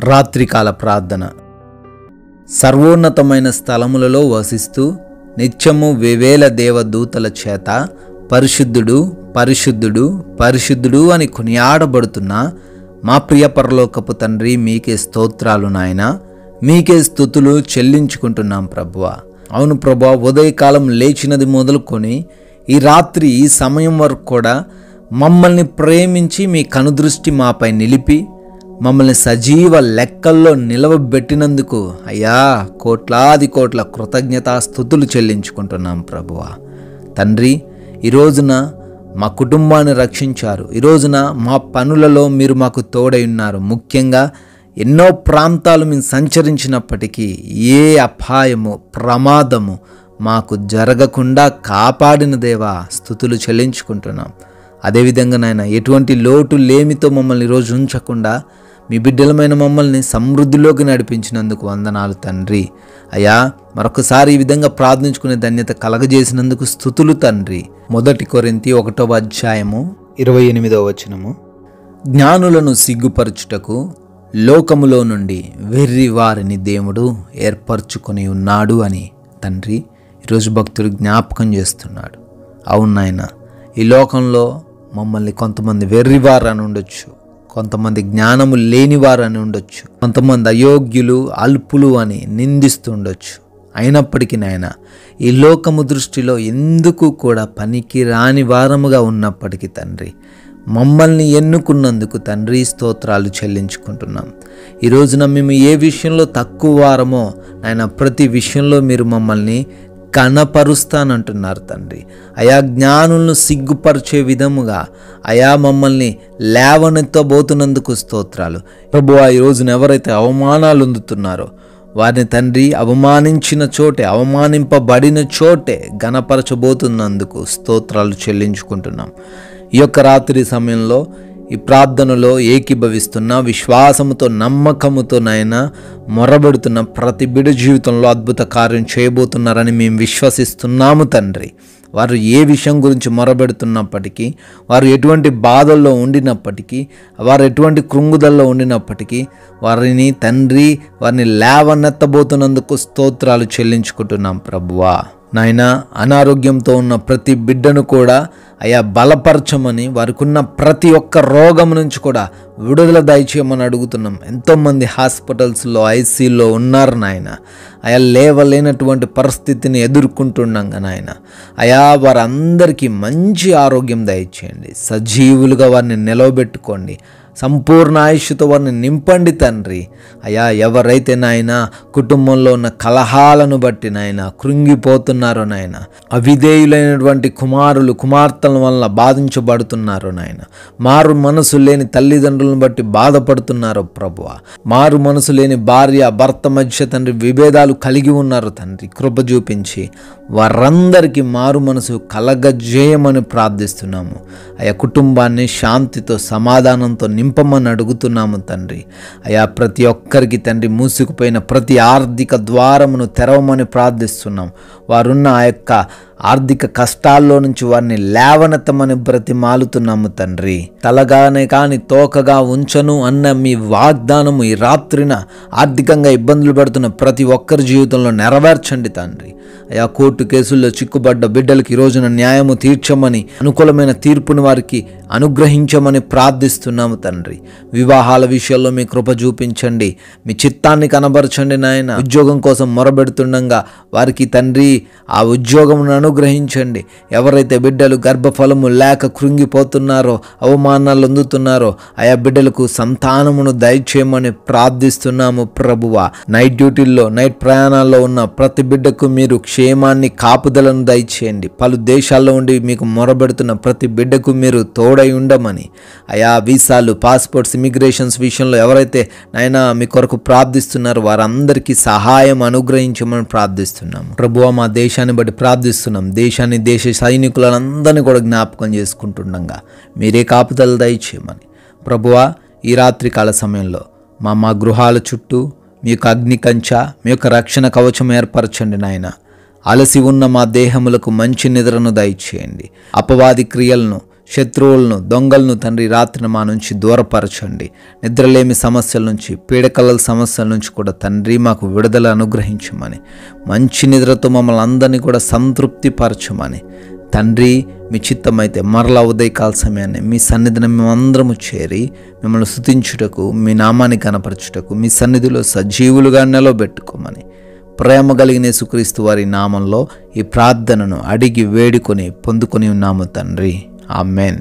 రాత్రికాల ప్రార్థన. సర్వోన్నతమైన స్థలములలో వసిస్తూ నిత్యము వేవేల దేవదూతల చేత పరిశుద్ధుడు పరిశుద్ధుడు పరిశుద్ధుడు అని కొనియాడబడుతున్న మా ప్రియ పరలోకపు తండ్రి, మీకే స్తోత్రాలు నాయన, మీకే స్తుతులు చెల్లించుకుంటున్నాం ప్రభువా. అవును ప్రభువా, ఉదయకాలం లేచినది మొదలుకొని ఈ రాత్రి ఈ సమయం వరకు కూడా మమ్మల్ని ప్రేమించి మీ కనుదృష్టి మాపై నిలిపి మమ్మల్ని సజీవ లెక్కల్లో నిలవబెట్టినందుకు అయ్యా కోట్లాది కోట్ల కృతజ్ఞతాస్తుతులు చెల్లించుకుంటున్నాం ప్రభువా. తండ్రి, ఈ రోజున మా కుటుంబాన్ని రక్షించారు. ఈ రోజున మా పనులలో మీరు మాకు తోడై ఉన్నారు. ముఖ్యంగా ఎన్నో ప్రాంతాలు మేము సంచరించినప్పటికీ ఏ అపాయము ప్రమాదము మాకు జరగకుండా కాపాడిన దేవా స్తుతులు చెల్లించుకుంటున్నాం. అదేవిధంగా నాయన, ఎటువంటి లోటు లేమితో మమ్మల్ని ఈరోజు ఉంచకుండా మీ బిడ్డలమైన మమ్మల్ని సమృద్ధిలోకి నడిపించినందుకు వందనాలు తండ్రి. అయ్యా, మరొకసారి ఈ విధంగా ప్రార్థించుకునే ధన్యత కలగజేసినందుకు స్తుతులు తండ్రి. 1 కొరింథీ 1:28 జ్ఞానులను సిగ్గుపరచుటకు లోకములో నుండి వెర్రి వారిని దేవుడు ఏర్పరచుకొని ఉన్నాడు అని తండ్రి ఈరోజు భక్తుడు జ్ఞాపకం చేస్తున్నాడు. అవును నాయన, ఈ లోకంలో మమ్మల్ని కొంతమంది వెర్రివారు అని ఉండొచ్చు, కొంతమంది జ్ఞానము లేనివారు అని ఉండొచ్చు, కొంతమంది అయోగ్యులు అల్పులు అని నిందిస్తుండొచ్చు. అయినప్పటికీ నాయన, ఈ లోకము దృష్టిలో ఎందుకు కూడా పనికి రాని వారముగా ఉన్నప్పటికీ తండ్రి, మమ్మల్ని ఎన్నుకున్నందుకు తండ్రి స్తోత్రాలు చెల్లించుకుంటున్నాం. ఈ రోజున మేము ఏ విషయంలో తక్కువ వారమో నాయన, ప్రతి విషయంలో మీరు మమ్మల్ని కనపరుస్తానంటున్నారు తండ్రి. అయా, జ్ఞానులను సిగ్గుపరిచే విధముగా అయా మమ్మల్ని లేవనెత్తబోతున్నందుకు స్తోత్రాలు ప్రభువా. ఈ రోజున ఎవరైతే అవమానాలు పొందుతున్నారో వారిని తండ్రి అవమానించిన చోటే, అవమానింపబడిన చోటే ఘనపరచబోతున్నందుకు స్తోత్రాలు చెల్లించుకుంటున్నాం. ఈ యొక్క రాత్రి సమయంలో ఈ ప్రార్థనలో ఏకీభవిస్తున్న విశ్వాసముతో నమ్మకముతో నాయనా మొరబెడుతున్న ప్రతి బిడ్డ జీవితంలో అద్భుత కార్యం చేయబోతున్నారని మేము విశ్వసిస్తున్నాము తండ్రి. వారు ఏ విషయం గురించి మొరబెడుతున్నప్పటికీ, వారు ఎటువంటి బాధల్లో ఉండినప్పటికీ, వారు ఎటువంటి కృంగుదల్లో ఉండినప్పటికీ వారిని తండ్రి వారిని లేవనెత్తబోతున్నందుకు స్తోత్రాలు చెల్లించుకుంటున్నాం ప్రభువా. నాయన, అనారోగ్యంతో ఉన్న ప్రతి బిడ్డను కూడా అయా బలపరచమని, వారికి ఉన్న ప్రతి ఒక్క రోగం నుంచి కూడా విడుదల దయచేయమని అడుగుతున్నాం. ఎంతోమంది హాస్పిటల్స్లో ఐసీయూలో ఉన్నారు నాయన. అయా లేవలేనటువంటి పరిస్థితిని ఎదుర్కొంటుండగా నాయన, అయా వారందరికీ మంచి ఆరోగ్యం దయచేయండి. సజీవులుగా వారిని నిలవబెట్టుకోండి. సంపూర్ణ ఆయుష్తో వారిని నింపండి తండ్రి. అయా, ఎవరైతే నాయన కుటుంబంలో ఉన్న కలహాలను బట్టి నాయన కృంగిపోతున్నారో నాయన, అవిధేయులైనటువంటి కుమారులు కుమార్తెల వల్ల బాధించబడుతున్నారో నాయన, మారు మనసు లేని తల్లిదండ్రులను బట్టి బాధపడుతున్నారో ప్రభువా, మారు మనసు లేని భార్య భర్త మధ్య తండ్రి విభేదాలు కలిగి ఉన్నారు తండ్రి, కృప చూపించి వారందరికీ మారు మనసు కలగజేయమని ప్రార్థిస్తున్నాము. అయా, కుటుంబాన్ని శాంతితో సమాధానంతో నింపమని అడుగుతున్నాము తండ్రి. అయా, ప్రతి ఒక్కరికి తండ్రి మూసుకుపోయిన ప్రతి ఆర్థిక ద్వారమును తెరవమని ప్రార్థిస్తున్నాం. వారున్న ఆ యొక్క ఆర్థిక కష్టాల్లో నుంచి వారిని లేవనెత్తమని బ్రతిమాలుతున్నాము తండ్రి. తలగానే కాని తోకగా ఉంచను అన్న మీ వాగ్దానము ఈ రాత్రిన ఆర్థికంగా ఇబ్బందులు పడుతున్న ప్రతి ఒక్కరి జీవితంలో నెరవేర్చండి తండ్రి. అయా, కోర్టు కేసుల్లో చిక్కుబడ్డ బిడ్డలకి ఈ రోజున న్యాయము తీర్చమని, అనుకూలమైన తీర్పుని వారికి అనుగ్రహించమని ప్రార్థిస్తున్నాము తండ్రి. వివాహాల విషయాల్లో మీ కృప చూపించండి, మీ చిత్తాన్ని కనబరచండి నాయన. ఉద్యోగం కోసం మొరబెడుతుండగా వారికి తండ్రి ఆ ఉద్యోగమును అనుగ్రహించండి. ఎవరైతే బిడ్డలు గర్భఫలము లేక కృంగిపోతున్నారో, అవమానాలు పొందుతున్నారో ఆయా బిడ్డలకు సంతానమును దయచేయమని ప్రార్థిస్తున్నాము ప్రభువా. నైట్ డ్యూటీల్లో నైట్ ప్రయాణాల్లో ఉన్న ప్రతి బిడ్డకు మీరు క్షేమాన్ని కాపుదలను దయచేయండి. పలు దేశాల్లో ఉండి మీకు మొరబెడుతున్న ప్రతి బిడ్డకు మీరు తోడై ఉండమని, అయా వీసాలు పాస్పోర్ట్స్ ఇమిగ్రేషన్స్ విషయంలో ఎవరైతే నాయనా మీ కొరకు ప్రార్థిస్తున్నారో వారందరికీ సహాయం అనుగ్రహించమని ప్రార్థిస్తున్నాము ప్రభువా. మా దేశాన్ని బట్టి ప్రార్థిస్తున్నాం. దేశాన్ని దేశ సైనికులందరినీ కూడా జ్ఞాపకం చేసుకుంటుండగా మీరే కాపుదల దయచేయమని ప్రభువా. ఈ రాత్రి కాల సమయంలో మా గృహాల చుట్టూ మీ యొక్క అగ్ని కంచ, మీ యొక్క రక్షణ కవచం ఏర్పరచండి నాయన. అలసి ఉన్న మా దేహములకు మంచి నిద్రను దయచేయండి. అపవాది క్రియలను శత్రువులను, దొంగలను తండ్రి రాత్రిని మా నుంచి దూరపరచండి. నిద్రలేమి సమస్యల నుంచి, పీడకలల సమస్యల నుంచి కూడా తండ్రి మాకు విడుదల అనుగ్రహించమని, మంచి నిద్రతో మమ్మల్ని అందరినీ కూడా సంతృప్తి పరచమని తండ్రి, మీ చిత్తమైతే మరలా ఉదయకాల సమయాన్ని మీ సన్నిధిని మేమందరము చేరి మిమ్మల్ని స్తుతించుటకు, మీ నామాన్ని కనపరచుటకు మీ సన్నిధిలో సజీవులుగా నిలబెట్టుకోమని ప్రేమ కలిగిన యేసుక్రీస్తు వారి నామంలో ఈ ప్రార్థనను అడిగి వేడుకొని పొందుకొని ఉన్నాము తండ్రి. ఆమెన్.